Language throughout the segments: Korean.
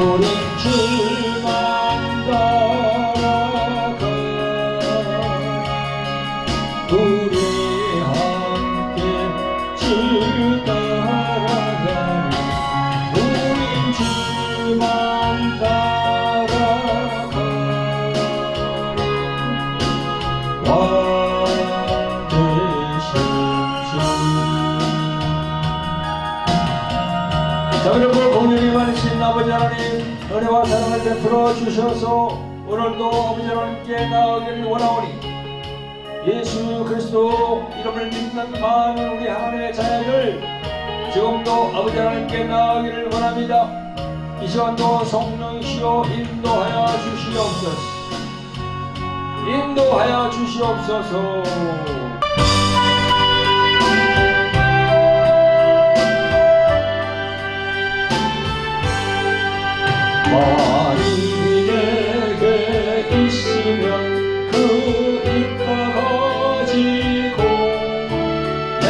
우린 주만 따라가 우리 함께 주 따라가니 우린 주만 따라가니 와 되십시오. 자, 그리고 공연이 많으신 아버지 하나님, 은혜와 사랑을 베풀어 주셔서 오늘도 아버지 하나님께 나아가기를 원하오니 예수 그리스도 이름을 믿는 많은 우리 하나님의 자녀들 지금도 아버지 하나님께 나아가기를 원합니다. 이 시간도 성령이시여 인도하여 주시옵소서. 인도하여 주시옵소서. 말이 내게 있으면 그 입 가지고 내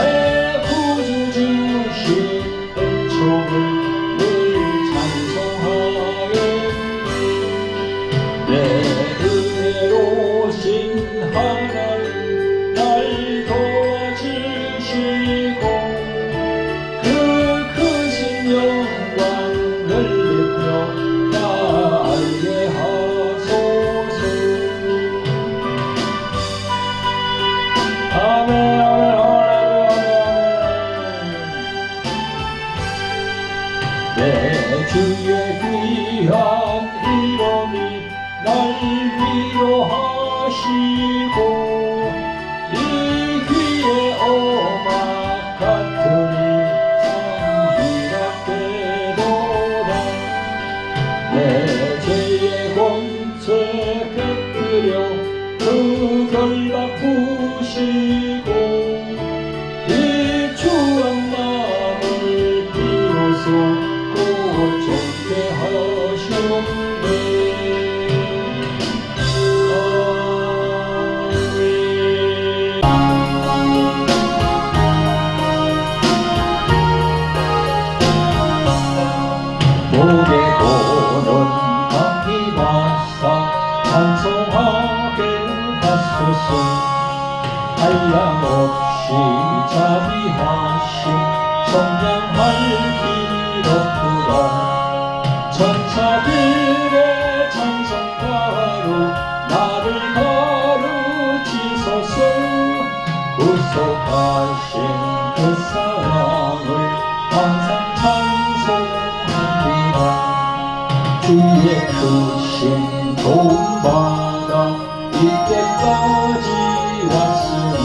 구주 주신 은총을 늘 찬송하겠니. 내 은혜로우신 하나님 날 도와주시고 그 크신 영광을 베풀어 내 주의 귀한 이름이 날 위로하시고 이 귀에 오막 같으니 성희락되도다. 내 죄의 권세 곁들여 그 결박 푸시고 이 추한 마음을 비로소 좋게 하시옵네. 목에 고는 감기 마사 찬송하게 하소서. 한량없이 자비하신 성량할 길었구나. 천사들의 찬송가로 나를 가르치소서. 구속하신 그 사랑을 항상 찬송합니다. 주의 크신 도움받아 이때까지 왔으니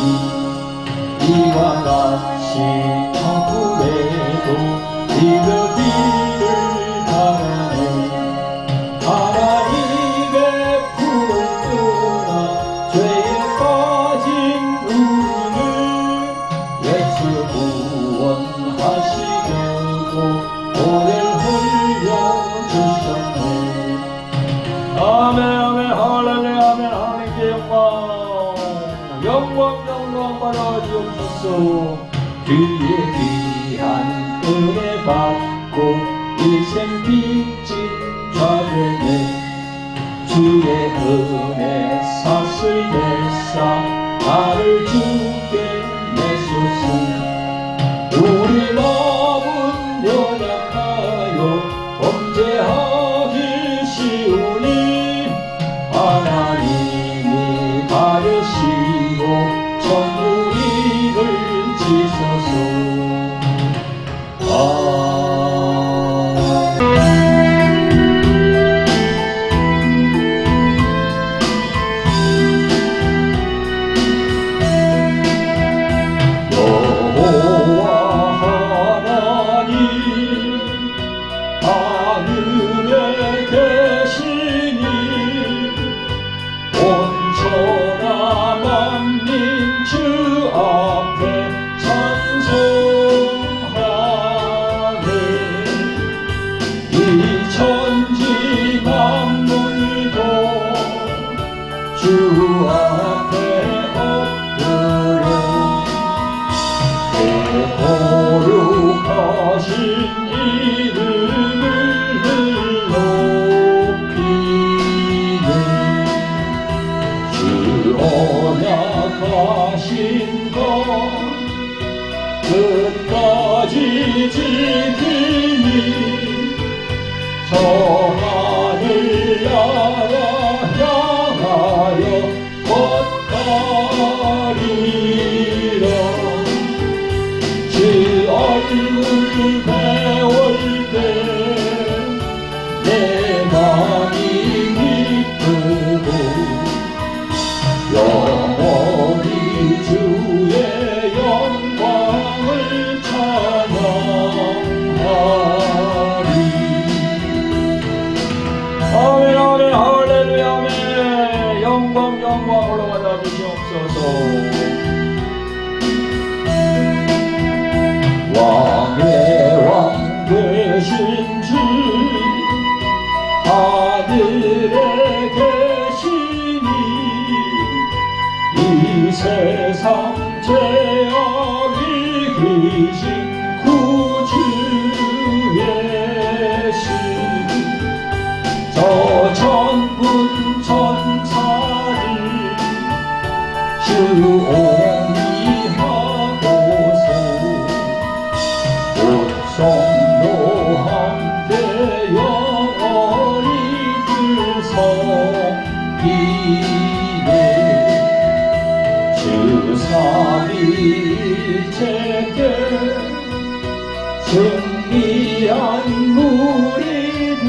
이와 같이 천국에도 이르기를 바라네. 하나님의 품을 떠나 죄에 빠진 우리를 예수 구원하시려고 오늘 흘려주셨네. 아멘 아멘 할렐루야 아멘. 하나님께 영광 받아주옵소서. 주의 귀한 은혜 받고 일생 빚진 자들에게 주의 은혜 사슬 대사 나를 주께 내소서. 우리 마음은 연약하여 범죄하기 쉬우니 하나님이 가르시고 천국이를 지소서. 왕의 왕 되신 주 하늘에 계시니 이 세상 죄악이 귀신 구주의 신 저 천군 천사를 주옹이하고서 성도 함께 영원히 섬기네 주 삼위일체께 승리한 무리들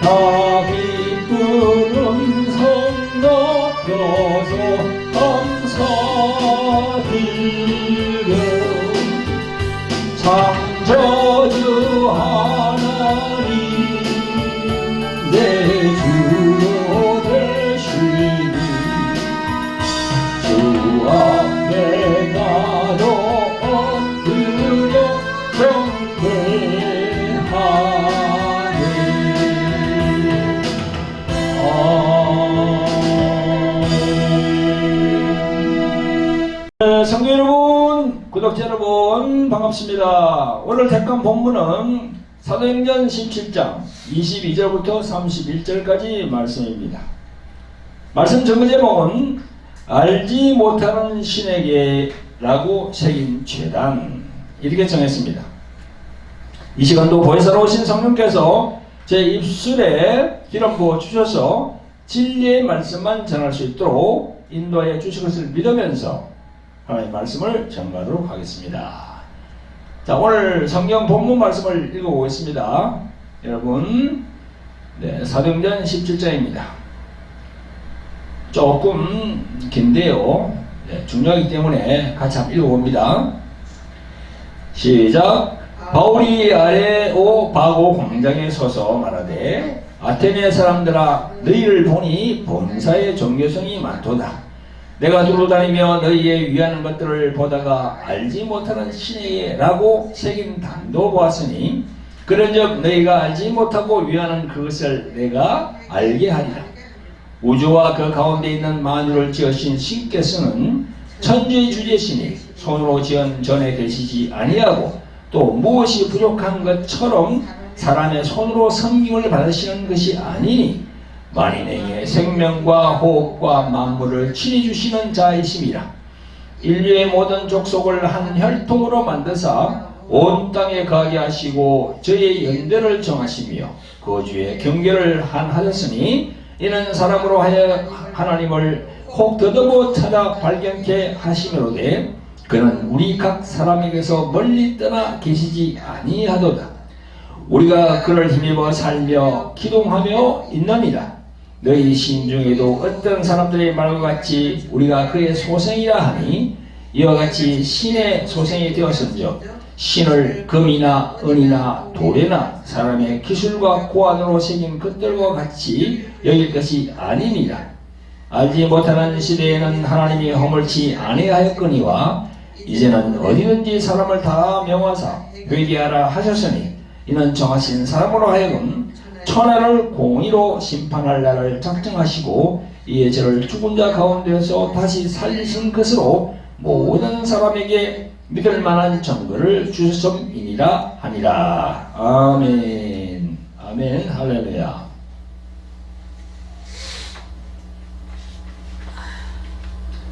다 기쁜 음성 높여서 감사드려 창조주 하나님 내 주로 되시니 주 앞에 나도 엎드려 경배하네. 성도 여러분, 구독자 여러분 반갑습니다. 오늘 택한 본문은 사도행전 17장 22절부터 31절까지 말씀입니다. 말씀 전문 제목은 알지 못하는 신에게 라고 새긴 죄단, 이렇게 정했습니다. 이 시간도 보혜사로 오신 성령께서 제 입술에 기름 부어 주셔서 진리의 말씀만 전할 수 있도록 인도하여 주실 것을 믿으면서 하나님의 말씀을 전하도록 하겠습니다. 자, 오늘 성경 본문 말씀을 읽어보겠습니다. 여러분, 사도행전 17장입니다. 조금 긴데요, 중요하기 때문에 같이 한번 읽어봅니다. 시작. 바울이 아레오바고 광장에 서서 말하되 아테네 사람들아, 너희를 보니 범사의 종교성이 많도다. 내가 두루다니며 너희의 위하는 것들을 보다가 알지 못하는 신에게 라고 새긴 단도 보았으니 그런즉 너희가 알지 못하고 위하는 그것을 내가 알게 하리라. 우주와 그 가운데 있는 만유를 지으신 신께서는 천지의 주제시니 손으로 지은 전에 계시지 아니하고 또 무엇이 부족한 것처럼 사람의 손으로 섬김을 받으시는 것이 아니니 만인에게 생명과 호흡과 만물을 친히 주시는 자이심이라. 인류의 모든 족속을 한 혈통으로 만드사 온 땅에 거하게 하시고 저의 연대를 정하시며 거주의 경계를 하셨으니 이는 사람으로 하여 하나님을 혹 더더욱 찾아 발견케 하시므로되 그는 우리 각 사람에게서 멀리 떠나 계시지 아니하도다. 우리가 그를 힘입어 살며 기동하며 있느니라. 너희 신 중에도 어떤 사람들의 말과 같이 우리가 그의 소생이라 하니 이와 같이 신의 소생이 되었은즉 신을 금이나 은이나 돌에나 사람의 기술과 고안으로 새긴 것들과 같이 여길 것이 아니니라. 알지 못하는 시대에는 하나님이 허물치 아니하였거니와 이제는 어디든지 사람을 다 명하사 회개하라 하셨으니 이는 정하신 사람으로 하여금 천하를 공의로 심판할 날을 작정하시고 이에 저를 죽은 자 가운데서 다시 살리신 것으로 모든 사람에게 믿을 만한 증거를 주셨음이니라 하니라. 아멘. 아멘. 할렐루야.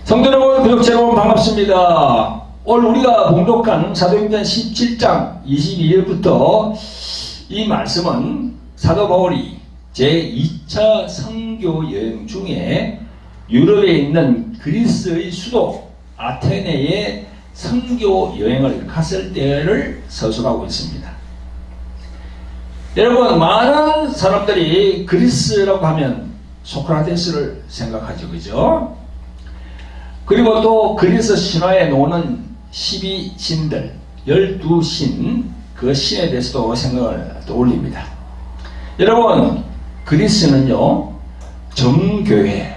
성도 여러분, 구독자 여러분 반갑습니다. 오늘 우리가 봉독한 사도행전 17장 22절부터 이 말씀은 사도 바울이 제2차 선교 여행 중에 유럽에 있는 그리스의 수도 아테네에 선교 여행을 갔을 때를 서술하고 있습니다. 여러분, 많은 사람들이 그리스라고 하면 소크라테스를 생각하죠, 그죠? 그리고 또 그리스 신화에 나오는 12신들, 12신, 그 신에 대해서도 생각을 떠올립니다. 여러분, 그리스는요, 정교회,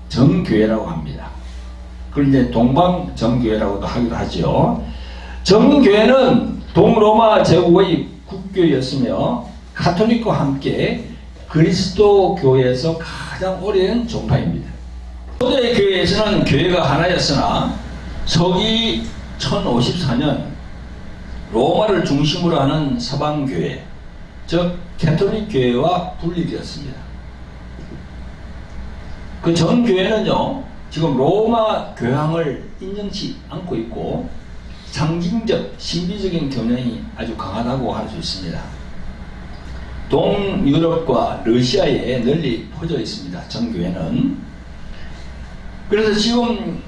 정교회라고 합니다. 그걸 이제 동방정교회라고도 하기도 하죠. 정교회는 동로마 제국의 국교였으며 가톨릭과 함께 그리스도 교회에서 가장 오래된 종파입니다. 초대 교회에서는 교회가 하나였으나 서기 1054년 로마를 중심으로 하는 서방교회, 즉 가톨릭 교회와 분리되었습니다. 그 정교회는요, 지금 로마 교황을 인정치 않고 있고 상징적, 신비적인 경향이 아주 강하다고 할 수 있습니다. 동유럽과 러시아에 널리 퍼져 있습니다. 정교회는. 그래서 지금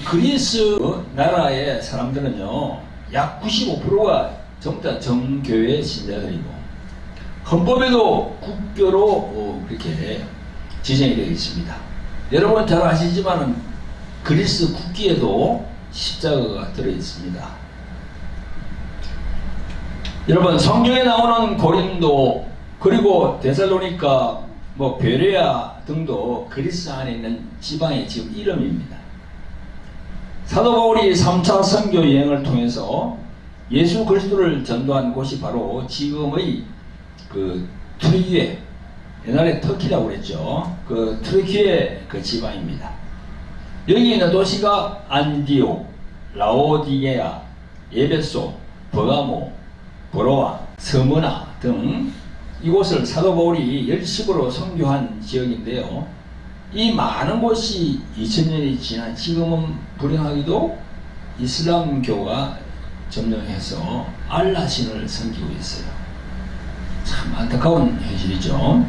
그리스 나라의 사람들은요, 약 95%가 전부 다 정교회 신자들이고 헌법에도 국교로 그렇게 지정이 되어 있습니다. 여러분 잘 아시지만 그리스 국기에도 십자가가 들어 있습니다. 여러분 성경에 나오는 고린도 그리고 데살로니가 베레아 등도 그리스 안에 있는 지방의 지금 이름입니다. 사도 바울이 3차 선교 여행을 통해서 예수 그리스도를 전도한 곳이 바로 지금의 그 트르키에, 옛날에 터키라고 그랬죠. 그 트르키의 그 지방입니다. 여기 있는 도시가 안디옥, 라오디게아, 에베소, 버가모, 브로아, 스무나 등 이곳을 사도 바울이 열심으로 선교한 지역인데요. 이 많은 곳이 2000년이 지난 지금은 불행하게도 이슬람교가 점령해서 알라신을 섬기고 있어요. 참 안타까운 현실이죠.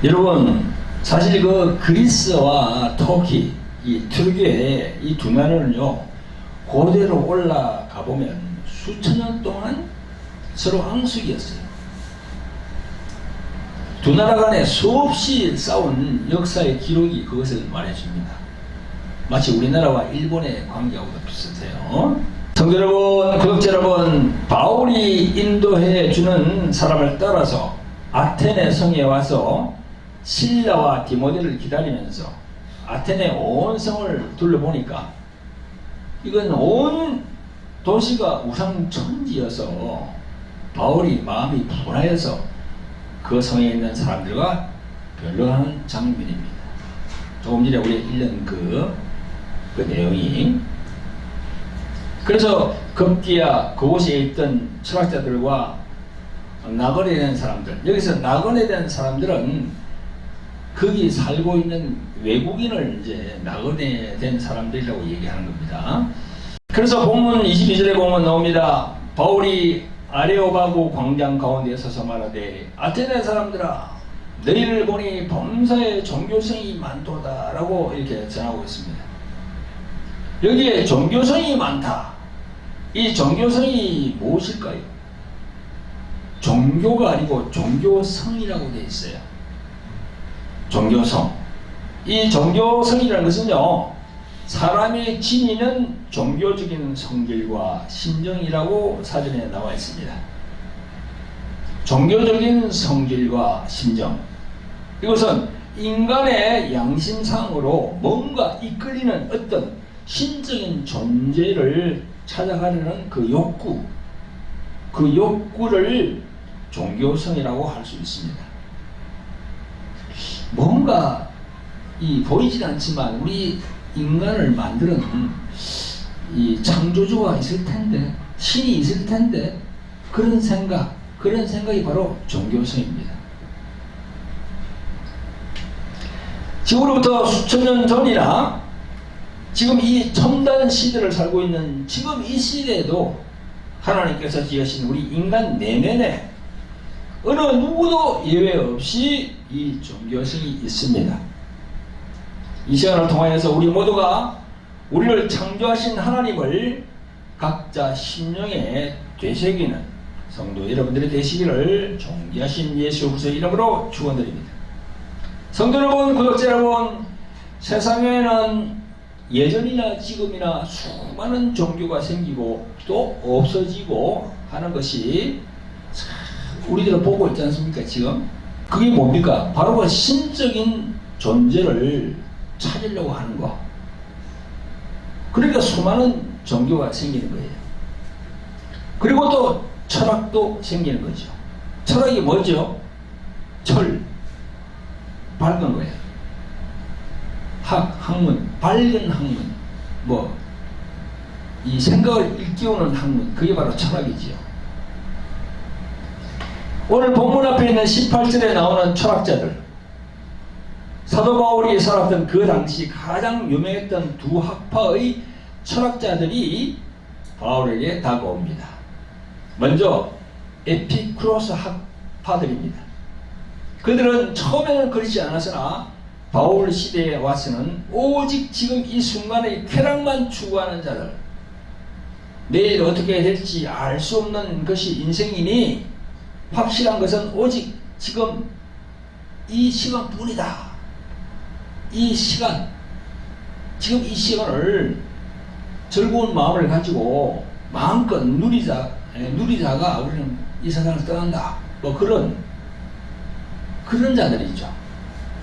여러분, 사실 그 그리스와 터키, 이 튀르키예 이 두 나라는요, 고대로 올라가 보면 수천 년 동안 서로 앙숙이었어요. 두 나라 간에 수없이 싸운 역사의 기록이 그것을 말해줍니다. 마치 우리나라와 일본의 관계하고도 비슷해요. 성도 여러분, 구독자 여러분, 바울이 인도해 주는 사람을 따라서 아테네 성에 와서 실라와 디모데를 기다리면서 아테네 온 성을 둘러보니까 이건 온 도시가 우상천지여서 바울이 마음이 분하여서 그 성에 있는 사람들과 변론하는 장면입니다. 조금 전에 우리 읽은 그 내용이. 그래서 급기야 그곳에 있던 철학자들과 낙원에 대한 사람들, 여기서 낙원에 대한 사람들은 거기 살고 있는 외국인을 이제 낙원에 된 사람들이라고 얘기하는 겁니다. 그래서 본문 22절에 보면 나옵니다. 바울이 아레오바구 광장 가운데 서서 말하되 아테네 사람들아, 너희를 보니 범사에 종교성이 많도다 라고 이렇게 전하고 있습니다. 여기에 종교성이 많다. 이 종교성이 무엇일까요? 종교가 아니고 종교성이라고 되어 있어요. 종교성. 이 종교성이라는 것은요, 사람이 지니는 종교적인 성질과 심정이라고 사전에 나와 있습니다. 종교적인 성질과 심정, 이것은 인간의 양심상으로 뭔가 이끌리는 어떤 신적인 존재를 찾아가려는 그 욕구, 그 욕구를 종교성이라고 할 수 있습니다. 뭔가 보이진 않지만 우리 인간을 만드는 이 창조주가 있을 텐데, 신이 있을 텐데, 그런 생각이 바로 종교성입니다. 지금으로부터 수천 년 전이나 지금 이 첨단 시대를 살고 있는 지금 이 시대에도 하나님께서 지으신 우리 인간 내면에 어느 누구도 예외 없이 이 종교성이 있습니다. 이 시간을 통하여서 우리 모두가 우리를 창조하신 하나님을 각자 심령에 되새기는 성도 여러분들이 되시기를 존귀하신 예수 그리스도의 이름으로 축원드립니다. 성도 여러분, 구독자 여러분, 세상에는 예전이나 지금이나 수많은 종교가 생기고 또 없어지고 하는 것이 우리들은 보고 있지 않습니까? 지금 그게 뭡니까? 바로 그 신적인 존재를 찾으려고 하는 거. 그러니까 수많은 종교가 생기는 거예요. 그리고 또 철학도 생기는 거죠. 철학이 뭐죠? 밝은 거예요. 학문, 밝은 학문, 이 생각을 일깨우는 학문, 그게 바로 철학이지요. 오늘 본문 앞에 있는 18절에 나오는 철학자들, 사도 바울이 살았던 그 당시 가장 유명했던 두 학파의 철학자들이 바울에게 다가옵니다. 먼저 에피쿠로스 학파들입니다. 그들은 처음에는 그렇지 않았으나 바울 시대에 와서는 오직 지금 이 순간의 쾌락만 추구하는 자들, 내일 어떻게 될지 알 수 없는 것이 인생이니 확실한 것은 오직 지금 이 시간뿐이다. 지금 이 시간을 즐거운 마음을 가지고 마음껏 누리다가 우리는 이 세상을 떠난다. 그런 자들이죠.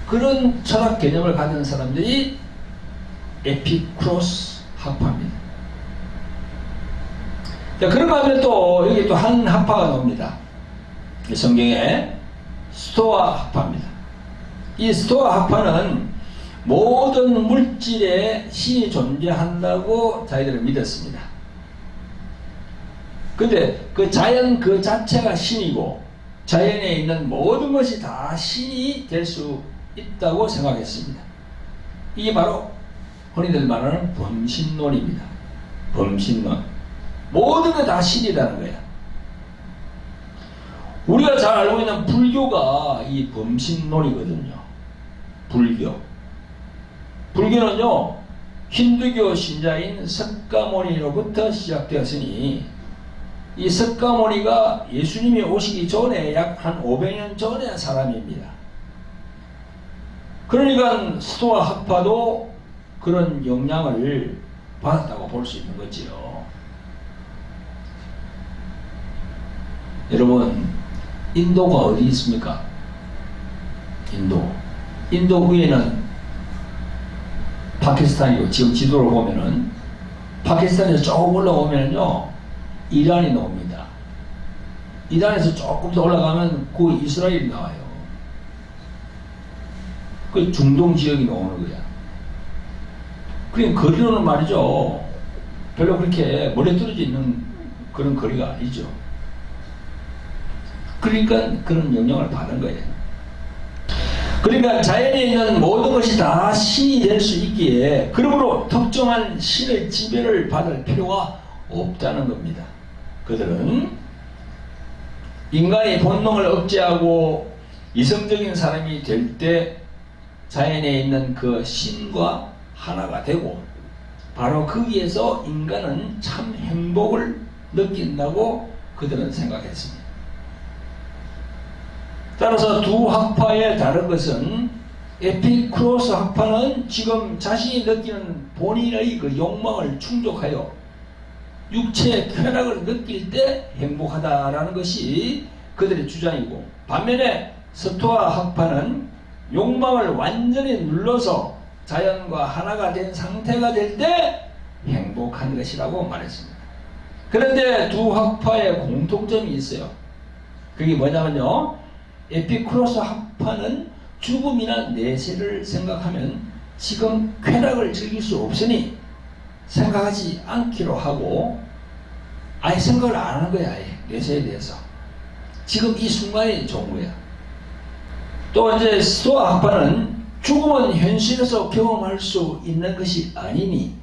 그런 철학 개념을 가진 사람들이 에피쿠로스 학파입니다. 자, 그런가 하면 또 여기 또 한 학파가 나옵니다. 성경에 스토아 학파입니다. 이 스토아 학파는 모든 물질에 신이 존재한다고 자기들은 믿었습니다. 근데 그 자연 그 자체가 신이고 자연에 있는 모든 것이 다 신이 될 수 있다고 생각했습니다. 이게 바로 흔히들 말하는 범신론입니다. 범신론. 모든 게 다 신이라는 거야. 우리가 잘 알고 있는 불교가 이 범신론이거든요. 불교는요, 힌두교 신자인 석가모니로부터 시작되었으니 이 석가모니가 예수님이 오시기 전에 약 한 500년 전의 사람입니다. 그러니까 스토아 학파도 그런 영향을 받았다고 볼 수 있는 거지요. 여러분, 인도가 어디 있습니까? 인도 위에는 파키스탄이고, 지금 지도를 보면은 파키스탄에서 조금 올라오면요 이란이 나옵니다. 이란에서 조금 더 올라가면 그 이스라엘이 나와요. 그 중동 지역이 나오는 거야. 그러니까 거리로는 말이죠, 별로 그렇게 멀리 떨어져 있는 그런 거리가 아니죠. 그러니까 그런 영향을 받은 거예요. 그러니까 자연에 있는 모든 것이 다 신이 될 수 있기에 그러므로 특정한 신의 지배를 받을 필요가 없다는 겁니다. 그들은 인간의 본능을 억제하고 이성적인 사람이 될 때 자연에 있는 그 신과 하나가 되고 바로 거기에서 인간은 참 행복을 느낀다고 그들은 생각했습니다. 따라서 두 학파의 다른 것은 에피쿠로스 학파는 지금 자신이 느끼는 본인의 그 욕망을 충족하여 육체의 쾌락을 느낄 때 행복하다라는 것이 그들의 주장이고, 반면에 스토아 학파는 욕망을 완전히 눌러서 자연과 하나가 된 상태가 될 때 행복한 것이라고 말했습니다. 그런데 두 학파의 공통점이 있어요. 그게 뭐냐면요, 에피쿠로스 학파는 죽음이나 내세를 생각하면 지금 쾌락을 즐길 수 없으니 생각하지 않기로 하고 아예 생각을 안 하는 거야. 아예 내세에 대해서 지금 이 순간이 좋은 거야. 또 이제 스토아 학파는 죽음은 현실에서 경험할 수 있는 것이 아니니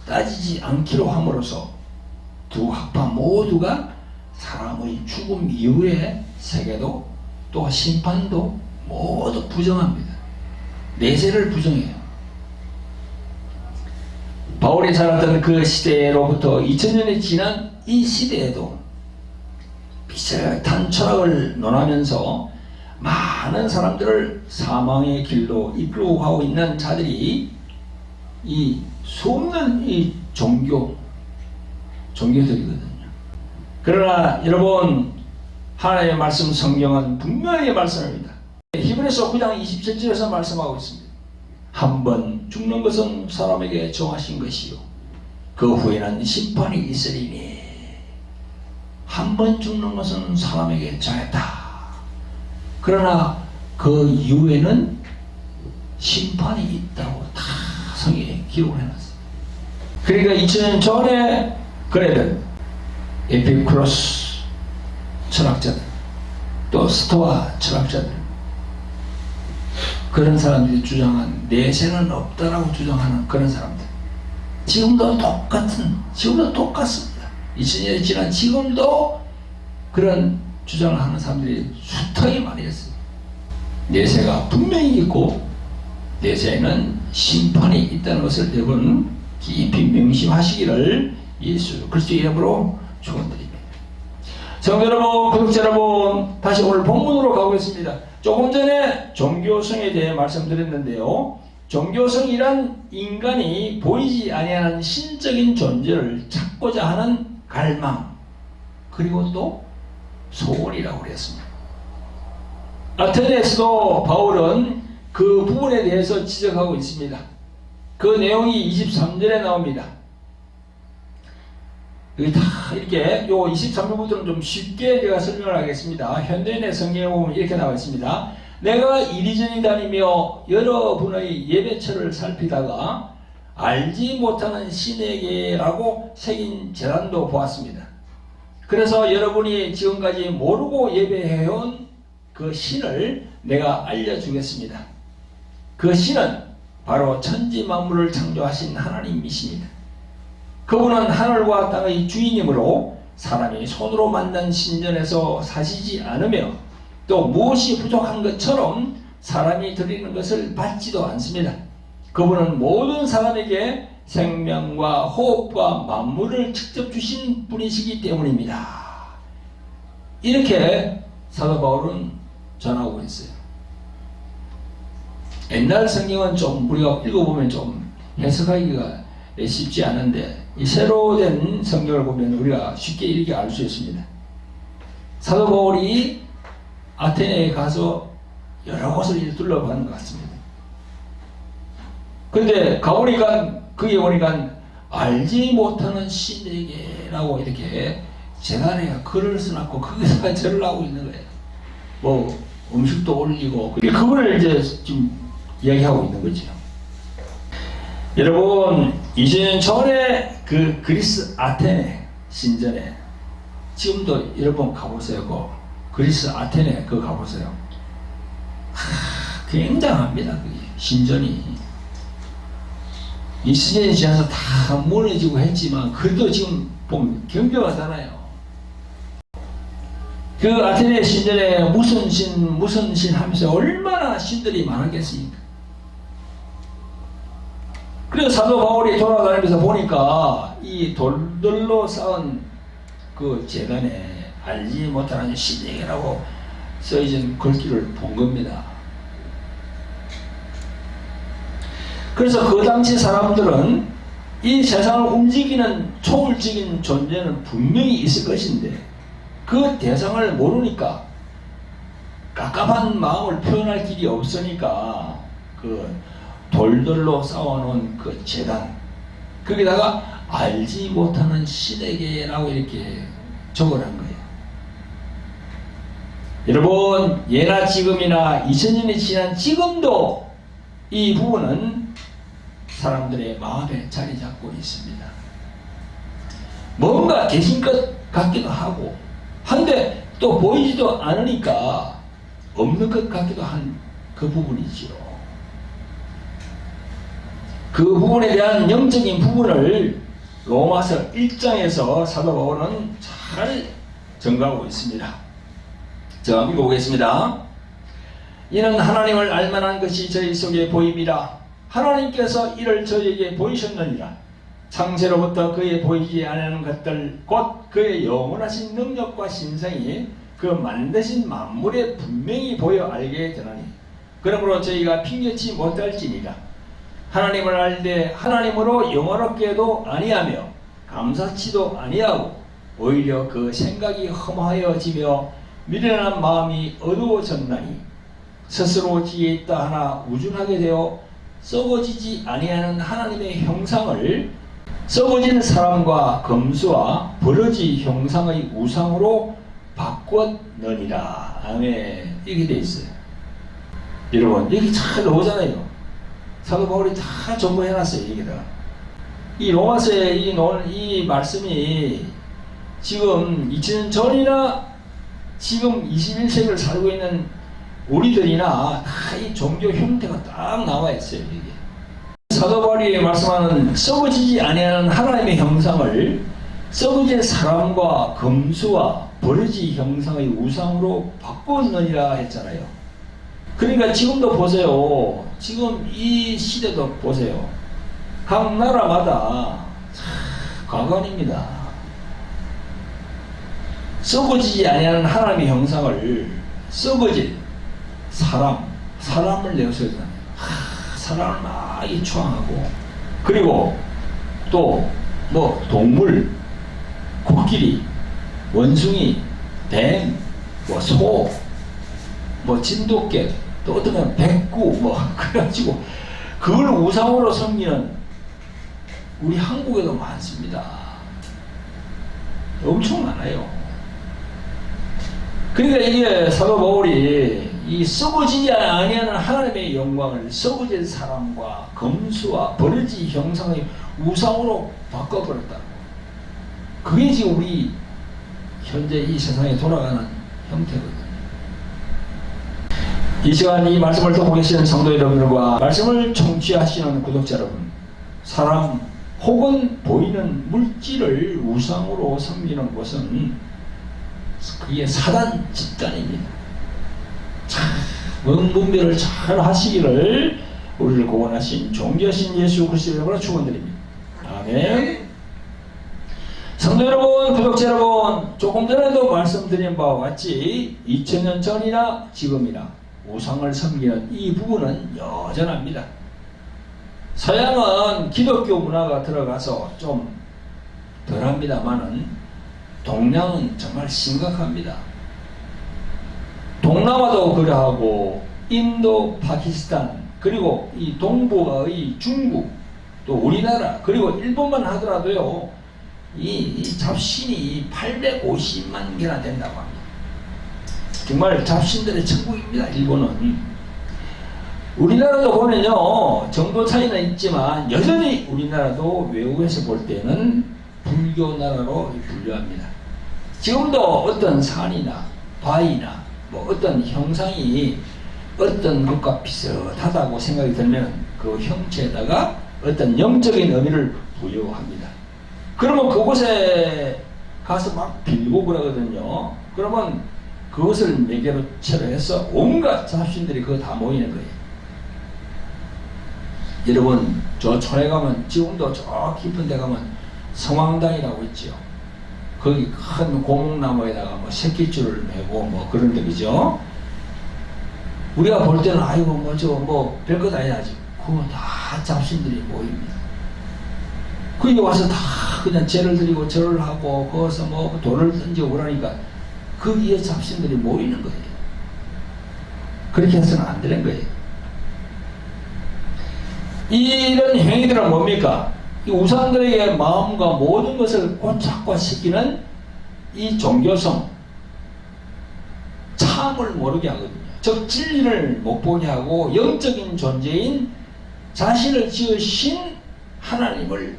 따지지 않기로 함으로써 두 학파 모두가 사람의 죽음 이후의 세계도 또 심판도 모두 부정합니다. 내세를 부정해요. 바울이 살았던 그 시대로부터 2000년이 지난 이 시대에도 비슷한 철학을 논하면서 많은 사람들을 사망의 길로 이끌고 가고 있는 자들이 이 수없는 이 종교들이거든요. 그러나 여러분, 하나님의 말씀 성경은 분명하게 말씀합니다. 히브리서 9장 27절에서 말씀하고 있습니다. 한 번 죽는 것은 사람에게 정하신 것이요 그 후에는 심판이 있으리니. 한 번 죽는 것은 사람에게 정했다. 그러나 그 이후에는 심판이 있다고 다 성경에 기록을 해놨어요. 그러니까 2000년 전에 그래들 에피쿠로스 철학자들 또 스토아 철학자들 그런 사람들이 주장한 내세는 없다라고 주장하는 그런 사람들 지금도 똑같습니다. 2000년이 지난 지금도 그런 주장을 하는 사람들이 숱하게 많이 있어요. 내세가 분명히 있고 내세에는 심판이 있다는 것을 여러분 깊이 명심하시기를 예수 그리스도의 이름으로 축원드립니다. 성도 여러분, 구독자 여러분, 다시 오늘 본문으로 가보겠습니다. 조금 전에 종교성에 대해 말씀드렸는데요. 종교성이란 인간이 보이지 아니하는 신적인 존재를 찾고자 하는 갈망 그리고 또 소원이라고 그랬습니다. 아테네에서도 바울은 그 부분에 대해서 지적하고 있습니다. 그 내용이 23절에 나옵니다. 여기 다 이렇게 요 23절부터는 좀 쉽게 제가 설명을 하겠습니다. 현대인의 성경에 보면 이렇게 나와 있습니다. 내가 이리저리 다니며 여러분의 예배처를 살피다가 알지 못하는 신에게라고 새긴 제단도 보았습니다. 그래서 여러분이 지금까지 모르고 예배해온 그 신을 내가 알려주겠습니다. 그 신은 바로 천지 만물을 창조하신 하나님이십니다. 그분은 하늘과 땅의 주인이므로 사람이 손으로 만든 신전에서 사시지 않으며 또 무엇이 부족한 것처럼 사람이 드리는 것을 받지도 않습니다. 그분은 모든 사람에게 생명과 호흡과 만물을 직접 주신 분이시기 때문입니다. 이렇게 사도 바울은 전하고 있어요. 옛날 성경은 좀 우리가 읽어보면 좀 해석하기가 쉽지 않은데 이 새로 된 성경을 보면 우리가 쉽게 이렇게 알 수 있습니다. 사도 바울이 아테네에 가서 여러 곳을 둘러본 것 같습니다. 그런데 가보니까 그게 보니까 알지 못하는 신에게라고 이렇게 재단에 글을 써놨고 거기다가 절을 하고 있는 거예요. 뭐 음식도 올리고 그거를 이제 지금 이야기하고 있는 거죠. 여러분 2000년 전에 그 그리스 아테네 신전에 지금도 여러분 가보세요. 그리스 아테네 그거 가보세요. 굉장합니다. 그게 신전이 20년이 지나서 다 무너지고 했지만 그래도 지금 보면 견고하잖아요. 그 아테네 신전에 무슨 신 하면서 얼마나 신들이 많았겠습니까? 그래서 사도 바울이 돌아다니면서 보니까 이 돌들로 쌓은 그 재단에 알지 못하는 신에게라고 써있는 글귀를 본 겁니다. 그래서 그 당시 사람들은 이 세상을 움직이는 초월적인 존재는 분명히 있을 것인데 그 대상을 모르니까 깝깝한 마음을 표현할 길이 없으니까 그 돌들로 쌓아놓은 그 재단 거기다가 알지 못하는 신에게라고 이렇게 적어놓은 거예요. 여러분 예나 지금이나 2000년이 지난 지금도 이 부분은 사람들의 마음에 자리 잡고 있습니다. 뭔가 계신 것 같기도 하고 한데 또 보이지도 않으니까 없는 것 같기도 한 그 부분이지요. 그 부분에 대한 영적인 부분을 로마서 1장에서 사도 바울은 잘 전가하고 있습니다. 제가 읽어보겠습니다. 이는 하나님을 알만한 것이 저희 속에 보임이라. 하나님께서 이를 저에게 보이셨느니라. 창세로부터 그의 보이지 않는 것들 곧 그의 영원하신 능력과 신성이 그 만드신 만물에 분명히 보여 알게 되나니 그러므로 저희가 핑계치 못할지니라. 하나님을 알되 하나님으로 영원롭게도 아니하며 감사치도 아니하고 오히려 그 생각이 험하여지며 미련한 마음이 어두워졌나니 스스로 지혜 있다 하나 우준하게 되어 썩어지지 아니하는 하나님의 형상을 썩어진 사람과 검수와 버러지 형상의 우상으로 바꿨느니라. 아멘. 이렇게 돼 있어요. 여러분, 여기 잘 나오잖아요. 사도 바울이 다 전부 해놨어요. 여기다가. 이 로마서의 이 말씀이 지금 2000년 전이나 지금 21세기를 살고 있는 우리들이나 다 이 종교 형태가 딱 나와 있어요. 이게. 사도 바울이 말씀하는 썩어지지 아니하는 하나님의 형상을 썩어질 사람과 검수와 버러지 형상의 우상으로 바꾸느니라 했잖아요. 그러니까 지금도 보세요. 지금 이 시대도 보세요. 각 나라마다 가관입니다. 썩어지지 아니하는 하나님의 형상을 썩어질 사람을 내세우잖아요. 사람을 막 추앙하고, 그리고 또 뭐 동물, 코끼리, 원숭이, 뱀, 뭐 소, 뭐 진돗개, 또 어떤 건 백구, 뭐 그래가지고 그걸 우상으로 섬기는 우리 한국에도 많습니다. 엄청 많아요. 그러니까 이게 사도 바울이 이 썩어지지 아니하는 하나님의 영광을 썩어질 사람과 검수와 버러지 형상의 우상으로 바꿔버렸다고. 그게 지금 우리 현재 이 세상에 돌아가는 형태거든요. 이 시간 이 말씀을 듣고 계시는 성도 여러분들과 말씀을 청취하시는 구독자 여러분, 사람 혹은 보이는 물질을 우상으로 섬기는 것은 그게 사단 집단입니다. 참 분별을 잘 하시기를 우리를 구원하신 존귀하신 예수 그리스도의 이름으로 축원드립니다. 아멘. 성도 여러분, 구독자 여러분, 조금 전에도 말씀드린 바와 같이 2000년 전이나 지금이나 우상을 섬기는 이 부분은 여전합니다. 서양은 기독교 문화가 들어가서 좀 덜합니다만은 동양은 정말 심각합니다. 동남아도 그러하고 인도, 파키스탄, 그리고 이 동북아의 중국, 또 우리나라, 그리고 일본만 하더라도요, 이 잡신이 850만 개나 된다고 합니다. 정말 잡신들의 천국입니다. 일본은. 우리나라도 보면요, 정도 차이는 있지만 여전히 우리나라도 외국에서 볼 때는 불교 나라로 분류합니다. 지금도 어떤 산이나 바위나 뭐 어떤 형상이 어떤 것과 비슷하다고 생각이 들면 그 형체에다가 어떤 영적인 의미를 부여합니다. 그러면 그곳에 가서 막 빌고 그러거든요. 그러면 그것을 매개로 체로해서 온갖 잡신들이 그거 다 모이는 거예요. 여러분, 저 촌에 가면, 지금도 저 깊은 데 가면 성황당이라고 있죠. 거기 큰 고목나무에다가 뭐 새끼줄을 메고 뭐 그런 데이죠. 우리가 볼 때는 아이고 뭐 저 뭐 별것 아니야지. 그거 다 잡신들이 모입니다. 거기 와서 다 그냥 죄를 드리고 절을 하고 거기서 뭐 돌을 던지고 그러니까 거기에 잡신들이 모이는 거예요. 그렇게 해서는 안 되는 거예요. 이런 행위들은 뭡니까? 이 우상들에게 마음과 모든 것을 고착화시키는 이 종교성, 참을 모르게 하거든요. 즉 진리를 못 보게 하고 영적인 존재인 자신을 지으신 하나님을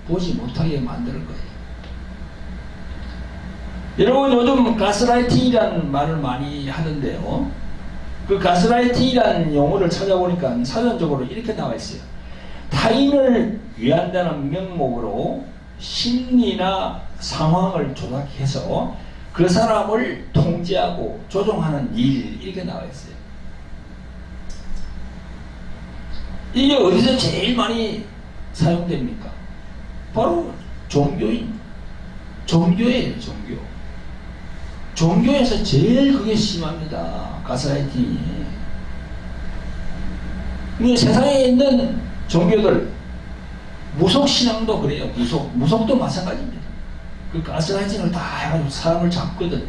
보지 못하게 만드는 거예요. 여러분, 요즘 가스라이팅이라는 말을 많이 하는데요, 그 가스라이팅이라는 용어를 찾아보니까 사전적으로 이렇게 나와 있어요. 타인을 위한다는 명목으로 심리나 상황을 조작해서 그 사람을 통제하고 조종하는 일, 이렇게 나와 있어요. 이게 어디서 제일 많이 사용됩니까? 바로 종교예요, 종교. 종교에서 제일 그게 심합니다. 가스라이팅이. 세상에 있는 종교들, 무속신앙도 그래요. 무속도 마찬가지입니다. 그 가스라이팅을 다 해가지고 사람을 잡거든요.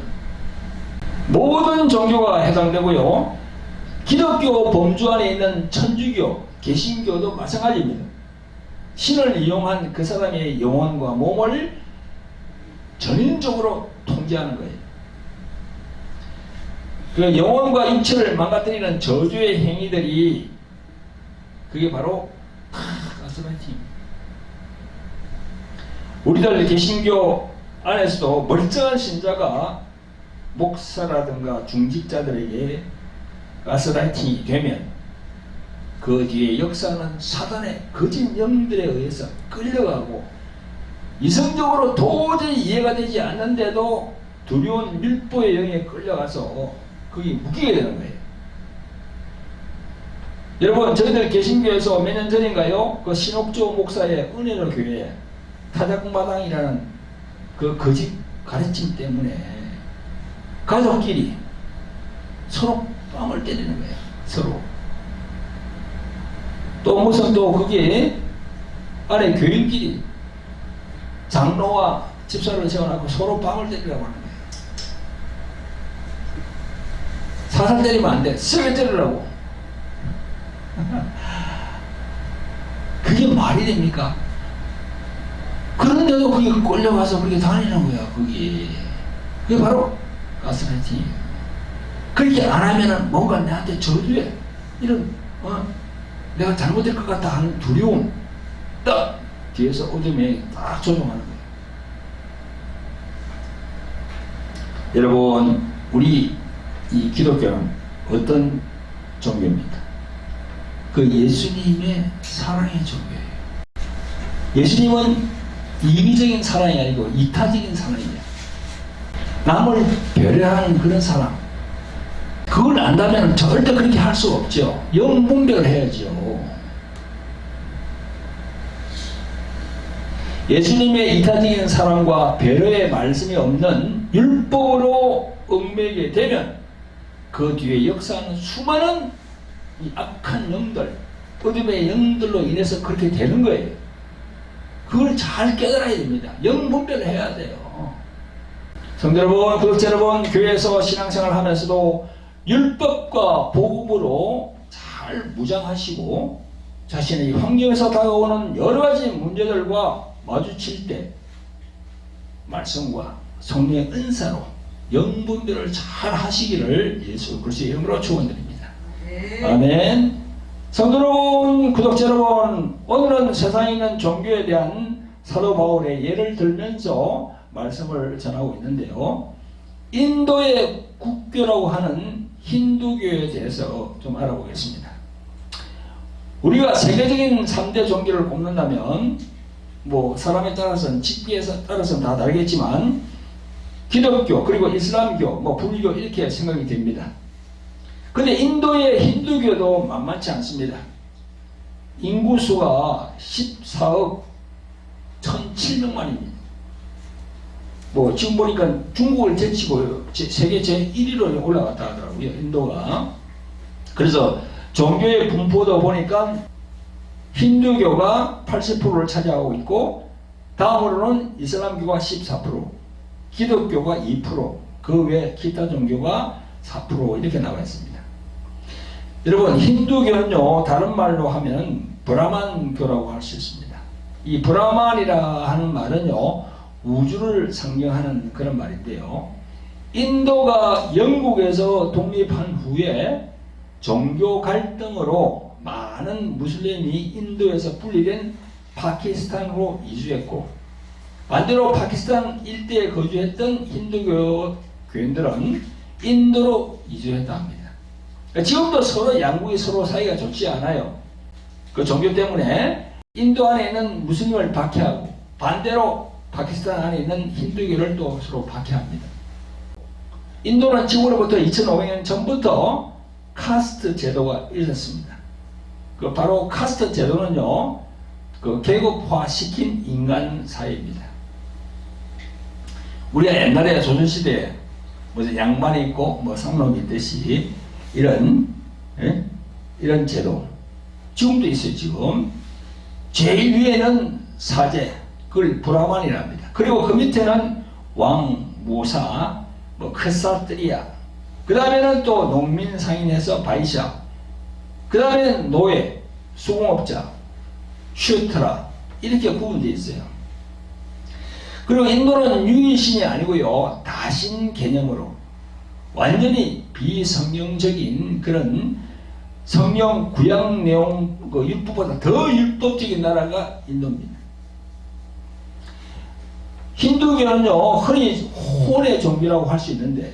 모든 종교가 해당되고요. 기독교 범주 안에 있는 천주교, 개신교도 마찬가지입니다. 신을 이용한 그 사람의 영혼과 몸을 전인적으로 통제하는 거예요. 그 영혼과 육체를 망가뜨리는 저주의 행위들이 그게 바로 가스라이팅입니다. 우리들 개신교 안에서도 멀쩡한 신자가 목사라든가 중직자들에게 가스라이팅이 되면 그 뒤에 역사는 사단의 거짓 영들에 의해서 끌려가고 이성적으로 도저히 이해가 되지 않는데도 두려운 밀보의 영에 끌려가서 거기 묶이게 되는 거예요. 여러분, 저희들 개신교에서 몇 년 전인가요? 그 신옥조 목사의 은혜로 교회 타작마당이라는 그 거짓 가르침 때문에 가족끼리 서로 뺨을 때리는 거예요. 서로. 또 무슨 또 그게 안에 교인끼리 장로와 집사를 세워놓고 서로 뺨을 때리라고 하는 거예요. 사살 때리면 안 돼. 세게 때리라고. 그게 말이 됩니까? 그런데도 그게 끌려가서 그렇게 다니는 거야. 그게 바로 가스라이팅이에요. 그렇게 안 하면은 뭔가 내한테 저주해. 이런 내가 잘못될 것 같다 하는 두려움 딱 뒤에서 어둠에 딱 조종하는 거예요. 여러분, 우리 이 기독교는 어떤 종교입니까? 그 예수님의 사랑의 종교예요. 예수님은 이기적인 사랑이 아니고 이타적인 사랑이에요. 남을 배려하는 그런 사랑. 그걸 안다면 절대 그렇게 할 수 없죠. 영분별을 해야죠. 예수님의 이타적인 사랑과 배려의 말씀이 없는 율법으로 얽매이게 되면 그 뒤에 역사하는 수많은 이 악한 영들, 어둠의 영들로 인해서 그렇게 되는 거예요. 그걸 잘 깨달아야 됩니다. 영분별을 해야 돼요. 성도 여러분, 구독자 여러분, 교회에서 신앙생활 하면서도 율법과 복음으로 잘 무장하시고 자신의 환경에서 다가오는 여러 가지 문제들과 마주칠 때 말씀과 성령의 은사로 영분별을 잘 하시기를 예수 그리스도의 이름으로 축원드립니다. 아멘. 성도 여러분, 구독자 여러분, 오늘은 세상에 있는 종교에 대한 사도 바울의 예를 들면서 말씀을 전하고 있는데요. 인도의 국교라고 하는 힌두교에 대해서 좀 알아보겠습니다. 우리가 세계적인 3대 종교를 꼽는다면 뭐 사람에 따라서는 직비에 따라서는 다 다르겠지만 기독교 그리고 이슬람교 뭐 불교 이렇게 생각이 됩니다. 근데 인도의 힌두교도 만만치 않습니다. 인구수가 14억 1,700만입니다. 뭐 지금 보니까 중국을 제치고 세계 제1위로 올라갔다 하더라고요. 인도가. 그래서 종교의 분포도 보니까 힌두교가 80%를 차지하고 있고 다음으로는 이슬람교가 14%, 기독교가 2%, 그 외 기타 종교가 4% 이렇게 나와 있습니다. 여러분, 힌두교는요, 다른 말로 하면 브라만교라고 할 수 있습니다. 이 브라만이라 하는 말은요, 우주를 상징하는 그런 말인데요. 인도가 영국에서 독립한 후에 종교 갈등으로 많은 무슬림이 인도에서 분리된 파키스탄으로 이주했고 반대로 파키스탄 일대에 거주했던 힌두교 교인들은 인도로 이주했다 합니다. 지금도 서로 양국이 서로 사이가 좋지 않아요. 그 종교 때문에 인도 안에 있는 무슬림을 박해하고 반대로 파키스탄 안에 있는 힌두교를 또 서로 박해합니다. 인도는 지금으로부터 2500년 전부터 카스트 제도가 있었습니다. 그 바로 카스트 제도는요, 그 계급화시킨 인간 사회입니다. 우리가 옛날에 조선시대에 무슨 양반이 있고 뭐 상놈이 있듯이 이런 제도 지금도 있어요. 지금 제일 위에는 사제, 그걸 브라만이라 합니다. 그리고 그 밑에는 왕, 무사, 뭐 크사트리아, 그 다음에는 또 농민 상인에서 바이샤, 그 다음에는 노예, 수공업자, 슈트라, 이렇게 구분되어 있어요. 그리고 인도는 유일신이 아니고요, 다신 개념으로 완전히 비성경적인 그런 성경 구약 내용 그 율법보다 더 율법적인 나라가 인도입니다. 힌두교는요, 흔히 혼의 종교라고 할 수 있는데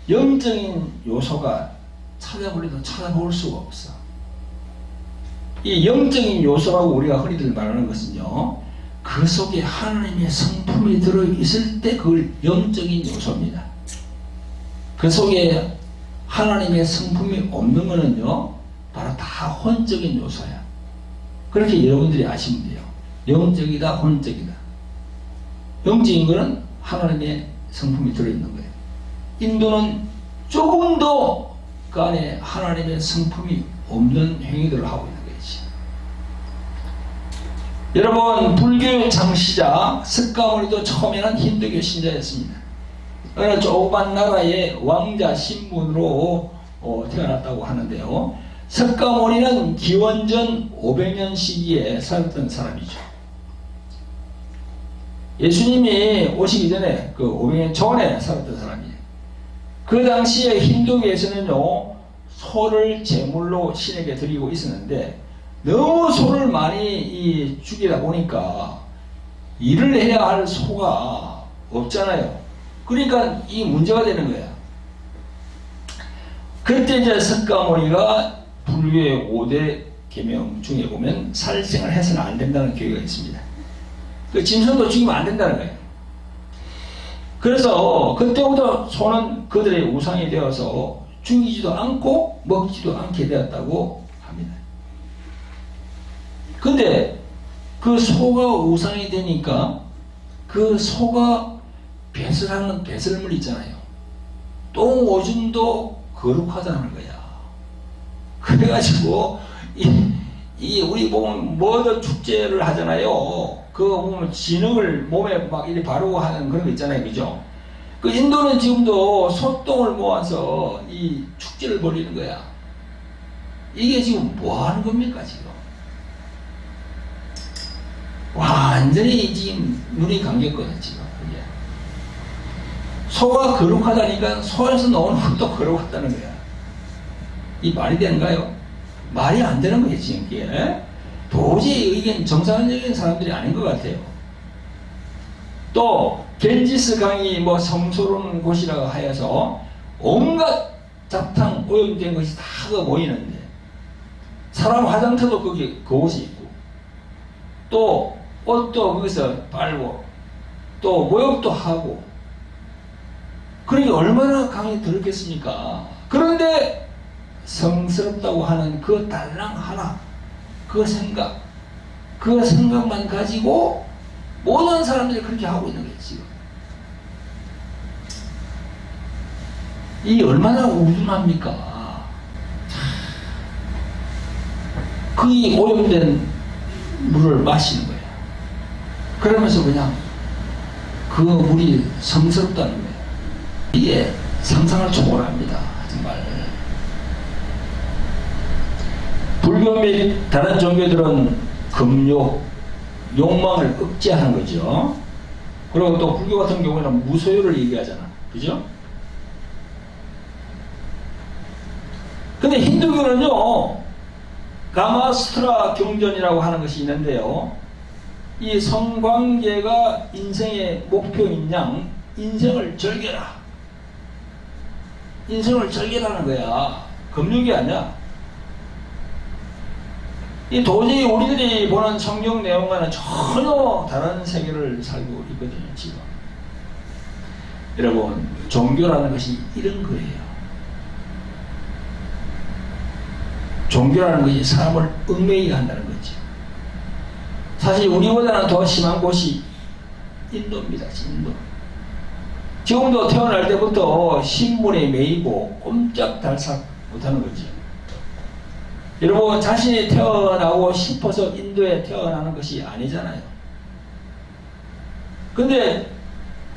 영적인 요소가 찾아보려도 찾아볼 수가 없어. 이 영적인 요소라고 우리가 흔히들 말하는 것은요, 그 속에 하나님의 성품이 들어있을 때 그걸 영적인 요소입니다. 그 속에 하나님의 성품이 없는 것은요, 바로 다 혼적인 요소야. 그렇게 여러분들이 아시면 돼요. 영적이다, 혼적이다. 영적인 것은 하나님의 성품이 들어있는 거예요. 인도는 조금 더 그 안에 하나님의 성품이 없는 행위들을 하고 있는 거지. 여러분, 불교 창시자 석가모니도 처음에는 힌두교 신자였습니다. 어느 조그만 나라의 왕자 신분으로 태어났다고 하는데요, 석가모니는 기원전 500년 시기에 살았던 사람이죠. 예수님이 오시기 전에 그 500년 전에 살았던 사람이에요. 그 당시에 힌두교에서는요, 소를 제물로 신에게 드리고 있었는데 너무 소를 많이 죽이다 보니까 일을 해야 할 소가 없잖아요. 그러니까 이 문제가 되는 거야. 그때 이제 석가모니가 불교의 5대 계명 중에 보면 살생을 해서는 안 된다는 계획가 있습니다. 그 짐승도 죽이면 안 된다는 거예요. 그래서 그때부터 소는 그들의 우상이 되어서 죽이지도 않고 먹지도 않게 되었다고 합니다. 근데 그 소가 우상이 되니까 그 소가 배설하는 배설물 있잖아요. 똥 오줌도 거룩하다는 거야. 그래가지고 우리 보면 뭐든 축제를 하잖아요. 그거 보면 진흙을 몸에 막 이렇게 바르고 하는 그런 거 있잖아요. 그죠? 그 인도는 지금도 소똥을 모아서 이 축제를 벌이는 거야. 이게 지금 뭐 하는 겁니까, 지금? 완전히 지금 눈이 감겼거든, 지금. 그게. 소가 거룩하다니까 소에서 나오는 것도 거룩하다는 거야. 이 말이 되는가요? 말이 안 되는 거예요, 지금 이게. 도저히 이게 정상적인 사람들이 아닌 것 같아요. 또 겐지스 강이 뭐 성스러운 곳이라고 하여서 온갖 잡탕 오염된 것이 다 모이는데 사람 화장터도 거기 그곳이 있고 또 옷도 거기서 빨고 또 모욕도 하고 그러니 얼마나 강이 더럽겠습니까? 그런데 성스럽다고 하는 그 달랑 하나 그 생각만 가지고 모든 사람들이 그렇게 하고 있는 거예요, 지금. 이 얼마나 우둔합니까? 그 오염된 물을 마시는 거예요. 그러면서 그냥 그 물이 성스럽다는 거예요. 이게 상상을 초월합니다, 정말. 불교 및 다른 종교들은 금욕, 욕망을 억제하는 거죠. 그리고 또 불교 같은 경우에는 무소유를 얘기하잖아. 그죠? 근데 힌두교는요, 가마스트라 경전이라고 하는 것이 있는데요, 이 성관계가 인생의 목표인 양 인생을 즐겨라. 인생을 즐기라는 거야. 금욕이 아니야. 이 도저히 우리들이 보는 성경 내용과는 전혀 다른 세계를 살고 있거든요, 지금. 여러분, 종교라는 것이 이런 거예요. 종교라는 것이 사람을 얽매이게 한다는 거지. 사실 우리보다는 더 심한 곳이 인도입니다, 인도. 지금도 태어날 때부터 신분에 매이고 꼼짝달싹 못하는 거지. 여러분, 자신이 태어나고 싶어서 인도에 태어나는 것이 아니잖아요. 근데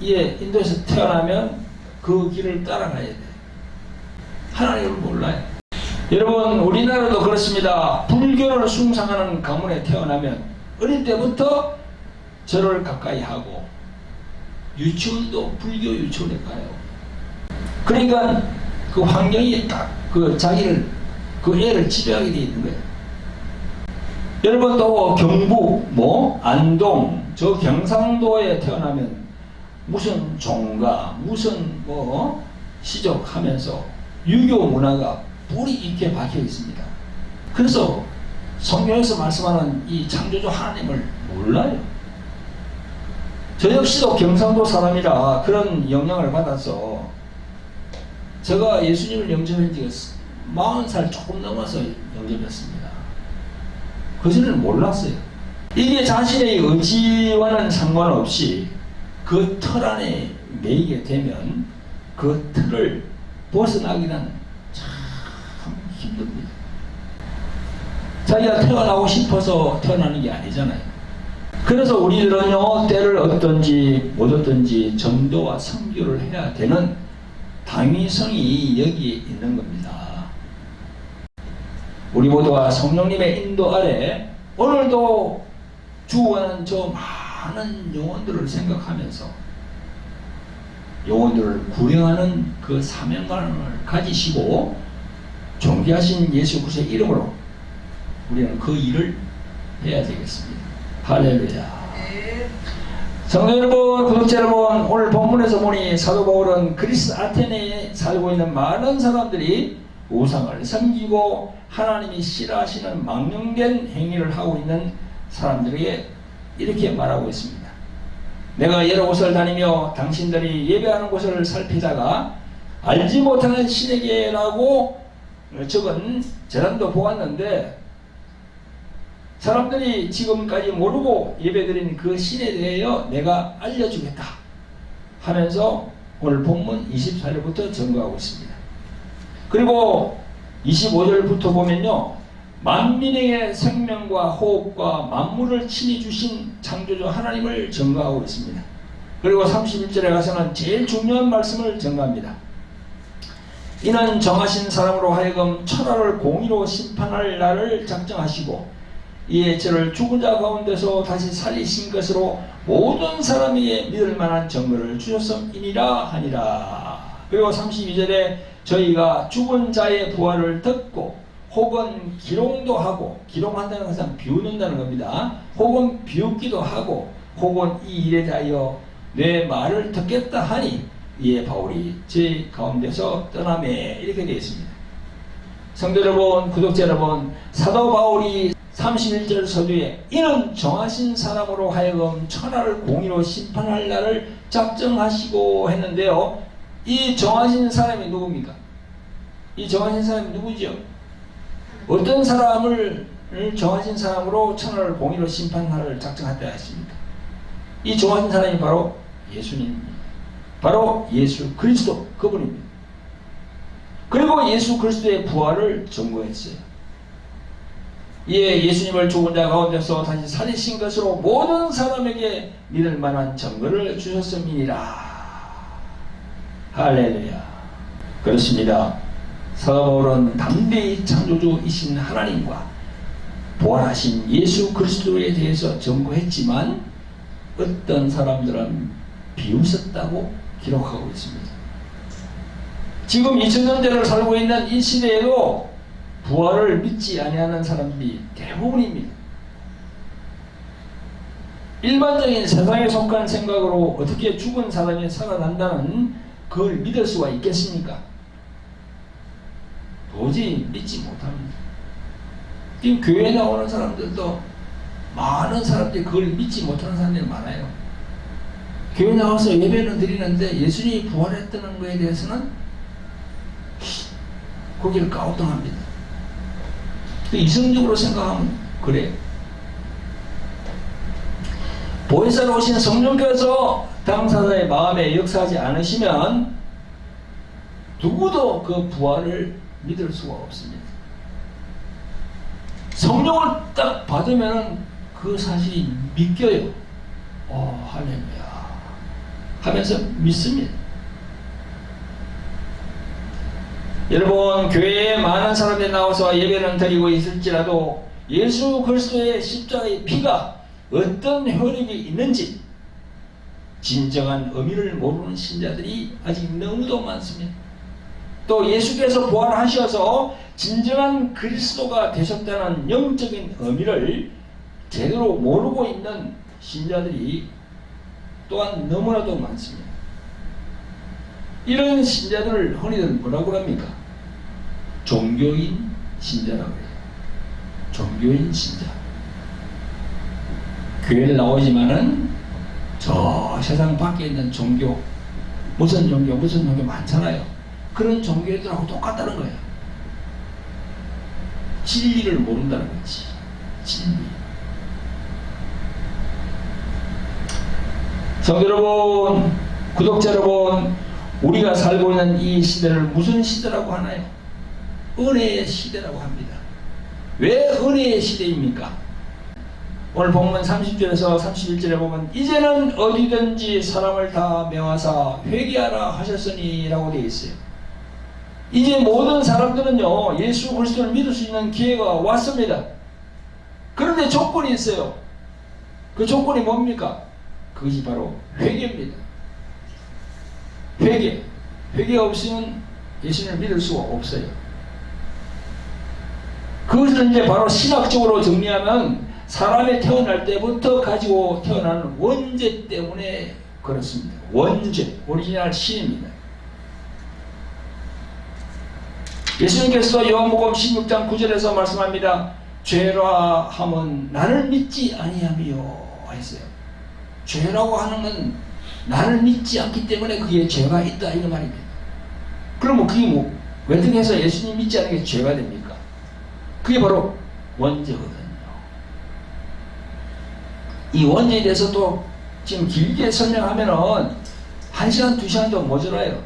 인도에서 태어나면 그 길을 따라가야 돼. 하나님을 몰라요. 여러분, 우리나라도 그렇습니다. 불교를 숭상하는 가문에 태어나면 어릴 때부터 절을 가까이 하고 유치원도 불교 유치원에 가요. 그러니까 그 환경이 딱 그 자기를 그 애를 지배하게 되어 있는 거예요. 여러분, 또 경북 안동 저 경상도에 태어나면 무슨 종가 무슨 시족하면서 유교 문화가 뿌리 있게 박혀 있습니다. 그래서 성경에서 말씀하는 이 창조주 하나님을 몰라요. 저 역시도 경상도 사람이라 그런 영향을 받아서 제가 예수님을 영접한 지가 40살 조금 넘어서 영접했습니다. 그전에는 몰랐어요. 이게 자신의 의지와는 상관없이 그 틀 안에 매이게 되면 그 틀을 벗어나기는 참 힘듭니다. 자기가 태어나고 싶어서 태어나는 게 아니잖아요. 그래서 우리들은요, 때를 얻든지 못 얻든지 전도와 선교를 해야 되는 당위성이 여기에 있는 겁니다. 우리 모두가 성령님의 인도 아래 오늘도 주고가는 저 많은 영혼들을 생각하면서 영혼들을 구령하는 그 사명감을 가지시고 존귀하신 예수 그리스도의 이름으로 우리는 그 일을 해야 되겠습니다. 할렐루야. 성도 여러분, 구독자 여러분, 오늘 본문에서 보니 사도 바울은 그리스 아테네에 살고 있는 많은 사람들이 우상을 섬기고 하나님이 싫어하시는 망령된 행위를 하고 있는 사람들에게 이렇게 말하고 있습니다. 내가 여러 곳을 다니며 당신들이 예배하는 곳을 살피다가 알지 못하는 신에게라고 적은 제란도 보았는데 사람들이 지금까지 모르고 예배드린 그 신에 대하여 내가 알려주겠다 하면서 오늘 본문 24절부터 전거하고 있습니다. 그리고 25절부터 보면요, 만민에게 생명과 호흡과 만물을 친히 주신 창조주 하나님을 전거하고 있습니다. 그리고 31절에 가서는 제일 중요한 말씀을 전거합니다. 이는 정하신 사람으로 하여금 천하를 공의로 심판할 날을 작정하시고 이에 저를 죽은 자 가운데서 다시 살리신 것으로 모든 사람에게 믿을 만한 증거를 주셨음이니라 하니라. 그리고 32절에 저희가 죽은 자의 부활을 듣고 혹은 기롱도 하고, 기롱한다는 것은 비웃는다는 겁니다. 혹은 비웃기도 하고 혹은 이 일에 대하여 내 말을 듣겠다 하니 이에 바울이 제 가운데서 떠나매 이렇게 되어 있습니다. 성도 여러분, 구독자 여러분, 사도 바울이 31절 서두에 이는 정하신 사람으로 하여금 천하를 공의로 심판할 날을 작정하시고 했는데요, 이 정하신 사람이 누굽니까? 이 정하신 사람이 누구죠? 어떤 사람을 정하신 사람으로 천하를 공의로 심판할 날을 작정했다 했습니까? 이 정하신 사람이 바로 예수님입니다. 바로 예수 그리스도 그분입니다. 그리고 예수 그리스도의 부활을 증거했어요. 이에 예수님을 죽은 자 가운데서 다시 살리신 것으로 모든 사람에게 믿을 만한 증거를 주셨음이니라. 할렐루야. 그렇습니다. 사도 바울은 담대히 창조주이신 하나님과 부활하신 예수 그리스도에 대해서 증거했지만 어떤 사람들은 비웃었다고 기록하고 있습니다. 지금 2000년대를 살고 있는 이 시대에도 부활을 믿지 아니하는 사람들이 대부분입니다. 일반적인 세상에 속한 생각으로 어떻게 죽은 사람이 살아난다는 그걸 믿을 수가 있겠습니까? 도저히 믿지 못합니다. 지금 교회에 나오는 사람들도 많은 사람들이 그걸 믿지 못하는 사람들이 많아요. 교회 나와서 예배는 드리는데 예수님이 부활했다는 것에 대해서는 거기를 가우뚱합니다. 이성적으로 생각하면 그래요. 보혜사로 오신 성령께서 당사자의 마음에 역사하지 않으시면 누구도 그 부활을 믿을 수가 없습니다. 성령을 딱 받으면 그 사실이 믿겨요. 할렐루야 하면서 믿습니다. 여러분, 교회에 많은 사람들이 나와서 예배는 드리고 있을지라도 예수 그리스도의 십자가의 피가 어떤 효력이 있는지 진정한 의미를 모르는 신자들이 아직 너무도 많습니다. 또 예수께서 부활하셔서 진정한 그리스도가 되셨다는 영적인 의미를 제대로 모르고 있는 신자들이 또한 너무나도 많습니다. 이런 신자들을 흔히들 뭐라고 합니까? 종교인 신자라고 해요. 종교인 신자. 교회를 나오지만은 저 세상 밖에 있는 종교, 무슨 종교 많잖아요. 그런 종교들하고 똑같다는 거예요. 진리를 모른다는 거지. 진리. 성도 여러분, 구독자 여러분, 우리가 살고 있는 이 시대를 무슨 시대라고 하나요? 은혜의 시대라고 합니다. 왜 은혜의 시대입니까? 오늘 본문 30절에서 31절에 보면 이제는 어디든지 사람을 다 명하사 회개하라 하셨으니 라고 되어 있어요. 이제 모든 사람들은요, 예수 그리스도를 믿을 수 있는 기회가 왔습니다. 그런데 조건이 있어요. 그 조건이 뭡니까? 그것이 바로 회개입니다. 회개가 없으면 예수님을 믿을 수가 없어요. 그것을 이제 바로 신학적으로 정리하면 사람이 태어날 때부터 가지고 태어나는 원죄 때문에 그렇습니다. 원죄, 오리지널 신입니다. 예수님께서 요한복음 16장 9절에서 말씀합니다. 죄라 함은 나를 믿지 아니하며 했어요. 죄라고 하는 건 나를 믿지 않기 때문에 그게 죄가 있다 이런 말입니다. 그러면 그게 뭐 어떻게 해서 예수님 믿지 않는 게 죄가 됩니까? 그게 바로 원죄거든요. 이 원죄에 대해서 또 지금 길게 설명하면은 1시간, 2시간도 모자라요.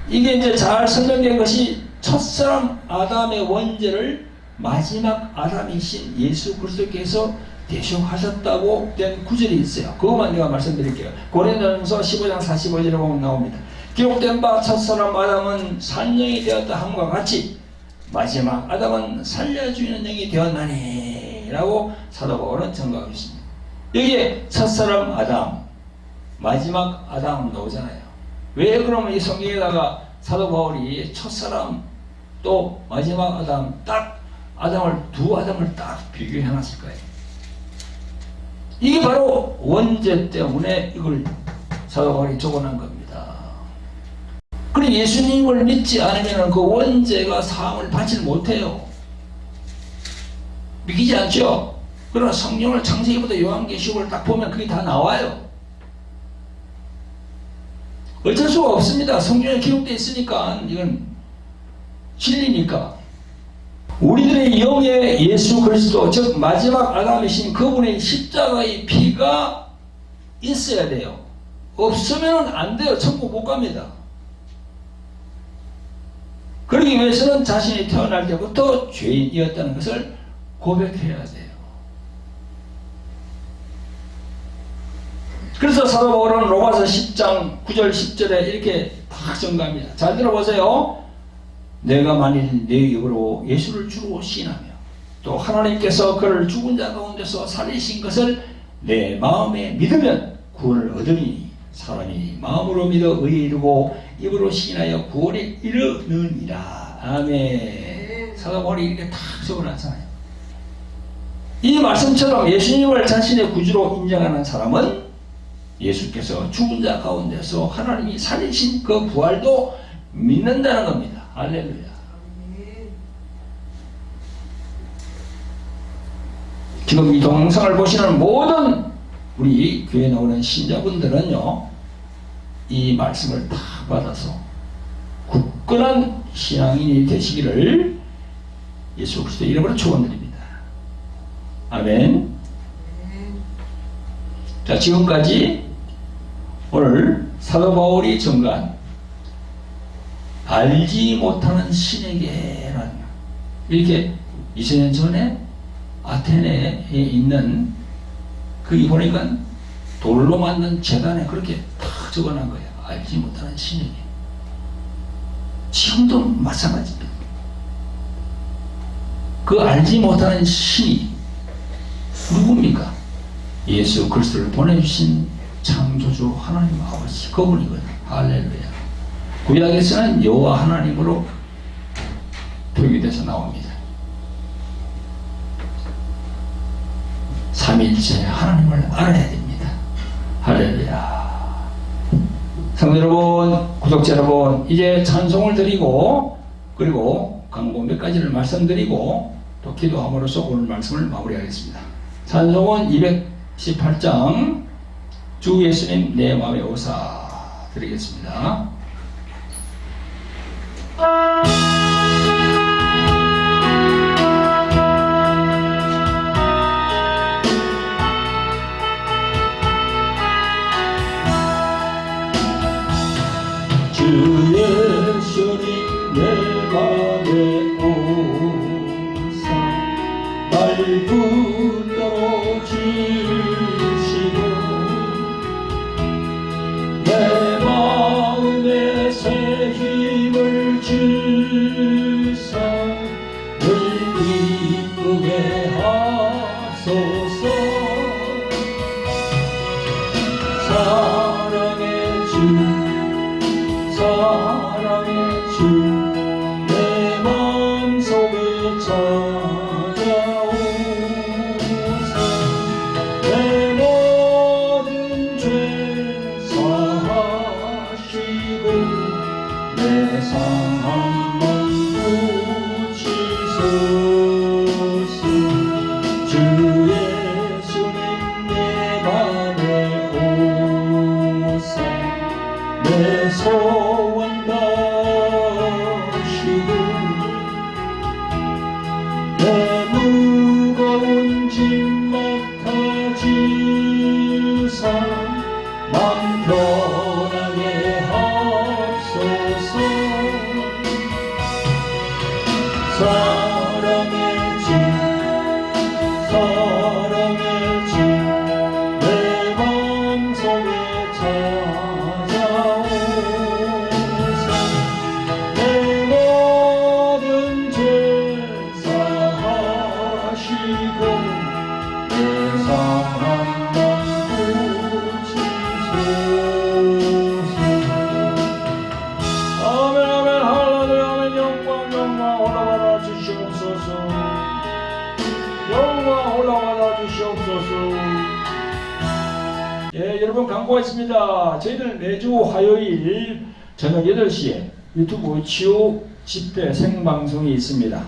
이게 이제 잘 설명된 것이 첫사람 아담의 원죄를 마지막 아담이신 예수 그리스도께서 대속하셨다고 된 구절이 있어요. 그것만 내가 말씀드릴게요. 고린도전서 15장 45절에 보면 나옵니다. 기록된 바 첫사람 아담은 산영이 되었다 함과 같이 마지막 아담은 살려주는 영이 되었나니 라고 사도 바울은 증거하고 있습니다. 여기에 첫사람 아담, 마지막 아담 나오잖아요. 왜 그러면 이 성경에다가 사도 바울이 첫사람 또 마지막 아담 두 아담을 딱 비교해 놨을 거예요. 이게 바로 원죄 때문에 이걸 사도 바울이 적어놓은 겁니다. 그리고 예수님을 믿지 않으면 그 원죄가 사함을 받지 못해요. 믿기지 않죠? 그러나 성경을 창세기부터 요한계시록을 딱 보면 그게 다 나와요. 어쩔 수가 없습니다. 성경에 기록되어 있으니까 이건 진리니까. 우리들의 영에 예수 그리스도 즉 마지막 아담이신 그분의 십자가의 피가 있어야 돼요. 없으면 안 돼요. 천국 못 갑니다. 그러기 위해서는 자신이 태어날 때부터 죄인이었다는 것을 고백해야 돼요. 그래서 사도 바울은 로마서 10장 9절 10절에 이렇게 딱 증거합니다. 잘 들어보세요. 내가 만일 내 입으로 예수를 주로 시인하며 또 하나님께서 그를 죽은 자 가운데서 살리신 것을 내 마음에 믿으면 구원을 얻으니 사람이 마음으로 믿어 의에 이르고 입으로 시인하여 구원에 이르느니라. 아멘. 사도 바울이 이렇게 딱 적어놨잖아요. 이 말씀처럼 예수님을 자신의 구주로 인정하는 사람은 예수께서 죽은 자 가운데서 하나님이 살리신 그 부활도 믿는다는 겁니다. 할렐루야. 지금 이 동영상을 보시는 모든 우리 교회에 나오는 신자분들은요, 이 말씀을 다 받아서 굳건한 신앙인이 되시기를 예수 그리스도의 이름으로 축원드립니다. 아멘. 자, 지금까지 오늘 사도 바울이 증거한 알지 못하는 신에게라는, 이렇게 2000년 전에 아테네에 있는 거기 보니까 돌로 만든 재단에 그렇게 탁 적어놓은 거예요. 알지 못하는 신에게. 지금도 마찬가지입니다. 그 알지 못하는 신이 누굽니까? 예수 그리스도를 보내주신 창조주 하나님 아버지, 그분이거든. 할렐루야. 구약에서는 여호와 하나님으로 표기돼서 나옵니다. 삼위일체 하나님을 알아야 됩니다. 할렐루야. 성도 여러분, 구독자 여러분, 이제 찬송을 드리고 그리고 강고 몇 가지를 말씀드리고 또 기도함으로써 오늘 말씀을 마무리하겠습니다. 찬송은 218장 주 예수님 내 마음에 오사 드리겠습니다. 주 예수님 내 맘에 오사 날 붙들어 주시고 내 마음에 새 힘을 주사 늘 기쁘게 하소서. 사랑의 주 사랑의 주 내 마음속에 찾아오사 내 모든 죄 사하시고 내 상함만 고치소서. 주 예수님 내 맘에 오사 내 소원 다시고 내 무거운 짐 맡아주사 맘 편하게 하소서. 사랑의 주 사랑의 주 내 마음속에 찾아오사 내 모든 죄 사하시고 내 상함만 고치소서. 아멘 아멘 할렐루야. 아멘. 영광 올라가라 주시옵소서. 영광 올라가라 주시옵소서. 예, 여러분 광고가 있습니다. 저희들 매주 화요일 저녁 8시에 유튜브 치유 집회 생방송이 있습니다.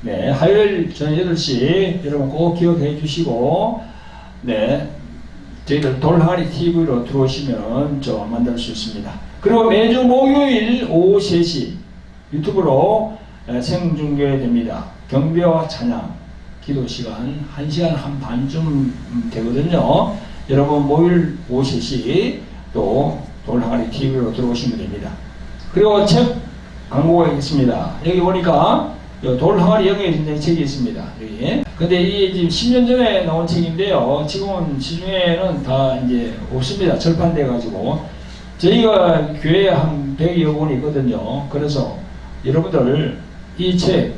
네, 화요일 저녁 8시 여러분 꼭 기억해 주시고, 네, 저희들 돌항아리 TV로 들어오시면 저 만날 수 있습니다. 그리고 매주 목요일 오후 3시 유튜브로 생중계됩니다. 경배와 찬양 기도 시간 1시간 한 반쯤 되거든요. 여러분 목요일 오후 3시 또 돌항아리 TV로 들어오시면 됩니다. 그리고 책 광고가 있습니다. 여기 보니까 돌항아리 영의 책이 있습니다. 여기. 근데 이게 지금 10년 전에 나온 책인데요. 지금은 시중에는 다 이제 없습니다. 절판돼 가지고. 저희가 교회에 한 100여 권이 있거든요. 그래서 여러분들 이 책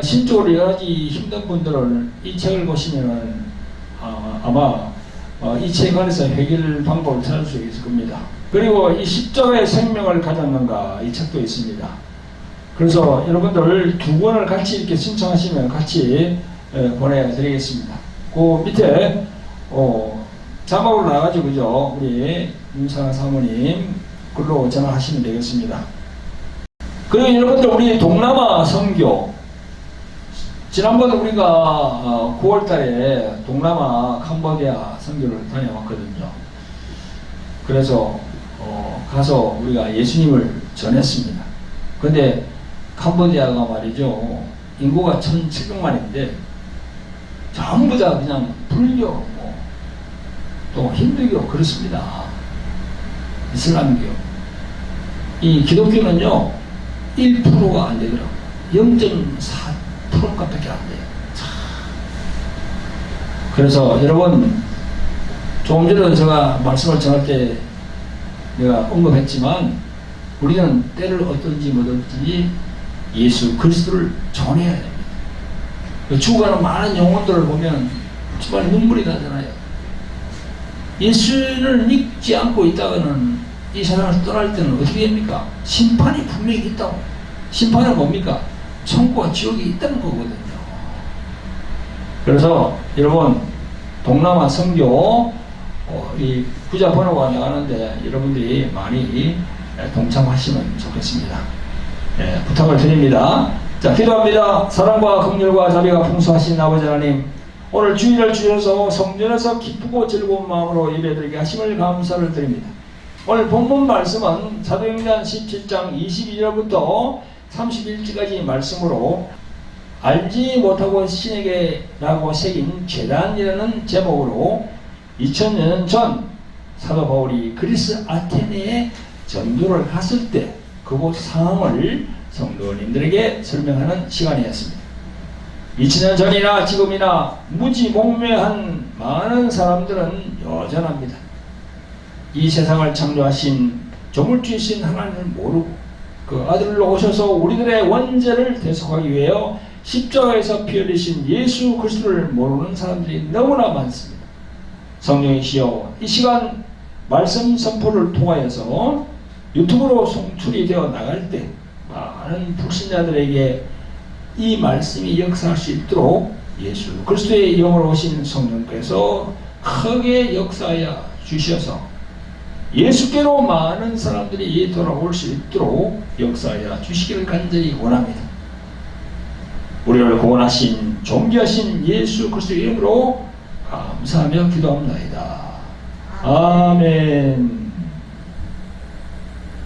신적으로 여러 가지 힘든 분들은 이 책을 보시면은 아마 이 책 안에서 해결 방법을 찾을 수 있을 겁니다. 그리고 이 십자가의 생명을 가졌는가 이 책도 있습니다. 그래서 여러분들 2권을 같이 이렇게 신청하시면 같이 보내드리겠습니다. 그 밑에 자막으로 나가지고 그죠? 우리 윤상아 사모님 글로 전화하시면 되겠습니다. 그리고 여러분들 우리 동남아 선교 지난번에 우리가 9월달에 동남아 캄보디아 선교를 다녀왔거든요. 그래서 가서 우리가 예수님을 전했습니다. 근데 캄보디아가 말이죠, 인구가 1,700만인데 전부 다 그냥 불교, 또 힌두교 그렇습니다. 이슬람교. 이 기독교는요 1%가 안 되더라고요. 0.4%값밖에 안 돼요. 그래서 여러분, 조금 전에 제가 말씀을 전할 때 내가 언급했지만 우리는 때를 어떤지 뭐든지 예수 그리스도를 전해야 됩니다. 죽어가는 많은 영혼들을 보면 정말 눈물이 나잖아요. 예수를 믿지 않고 있다가는 이 세상을 떠날 때는 어떻게 됩니까? 심판이 분명히 있다고. 심판은 뭡니까? 천국과 지옥이 있다는 거거든요. 그래서 여러분, 동남아 선교 이 구자 번호가 나가는데 여러분들이 많이 동참하시면 좋겠습니다. 부탁을 드립니다. 자, 기도합니다. 사랑과 긍휼과 자비가 풍성하신 아버지 하나님, 오늘 주일을 주셔서 성전에서 기쁘고 즐거운 마음으로 예배드리게 하심을 감사를 드립니다. 오늘 본문 말씀은 사도행전 17장 22절부터 31절까지 말씀으로 알지 못하고 신에게 라고 새긴 제단이라는 제목으로 2000년 전 사도 바울이 그리스 아테네에 전도를 갔을 때 그곳 상황을 성도님들에게 설명하는 시간이었습니다. 2000년 전이나 지금이나 무지몽매한 많은 사람들은 여전합니다. 이 세상을 창조하신 조물주이신 하나님을 모르고 그 아들로 오셔서 우리들의 원죄를 대속하기 위하여 십자가에서 피 흘리신 예수 그리스도를 모르는 사람들이 너무나 많습니다. 성령이시여, 이 시간 말씀 선포를 통하여서 유튜브로 송출이 되어 나갈 때 많은 불신자들에게 이 말씀이 역사할 수 있도록 예수 그리스도의 이름으로 오신 성령께서 크게 역사하여 주셔서 예수께로 많은 사람들이 돌아올 수 있도록 역사하여 주시기를 간절히 원합니다. 우리를 구원하신 존귀하신 예수 그리스도의 이름으로 감사하며 기도합니다. 아멘.